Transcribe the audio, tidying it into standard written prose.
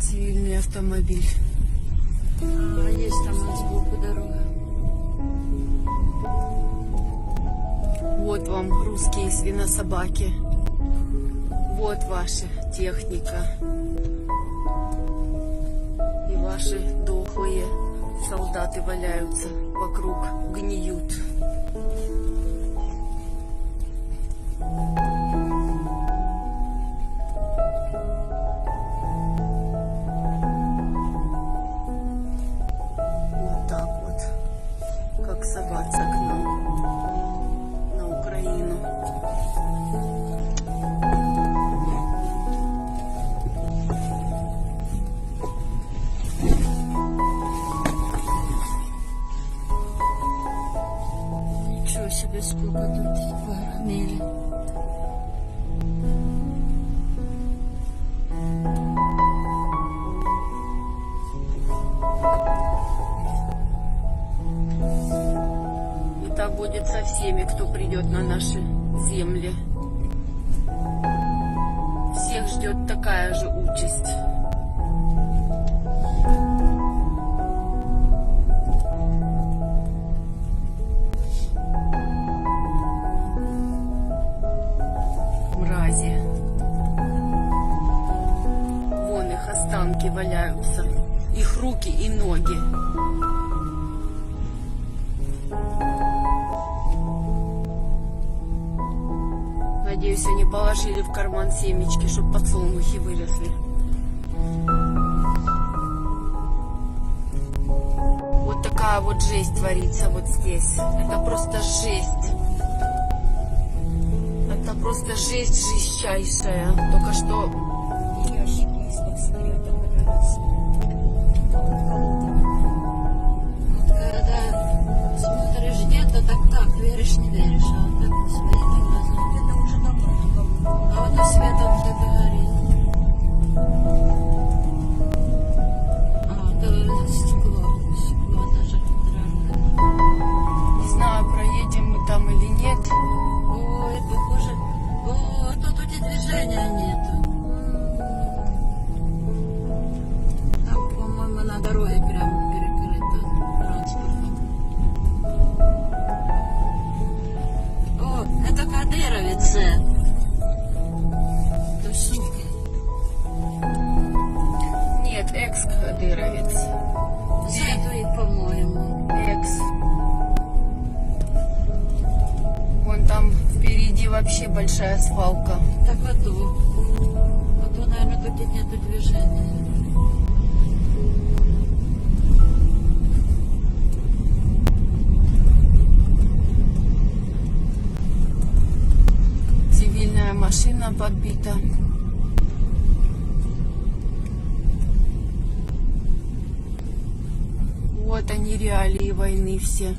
Цивильный автомобиль. Есть там сбоку дорога. Вот вам русские свинособаки. Вот ваша техника. И ваши дохлые солдаты валяются вокруг, гниют. Вот так вот, как соваться к нам на Украину. Ничего себе, сколько тут погромили. И так будет со всеми, кто придет на наши земли. Всех ждет такая же участь. Мрази. Вон их останки валяются. Их руки и ноги. Надеюсь, они положили в карман семечки, чтобы подсолнухи выросли. Вот такая вот жесть творится вот здесь. Это просто жесть. Это просто жесть жестчайшая. Только что... Вот когда смотришь где-то, так, веришь, не веришь, а вот так своими глазами. Это уже давно. А вот и свет он где-то горит. А, это стекло даже Не знаю, проедем мы там или нет. Ой, похоже, о, тут у тебя движения нету. Там, по-моему, на дороге прям перекрыто транспортом. О, это кадыровицы. Тусуки. Нет, экс-кадыровец. Нету их, по-моему. Экс. Вон там впереди вообще большая свалка. Так вот тут. Вот тут, наверное, тут нету движения. Цивильная машина подбита. Вот они, реалии войны все.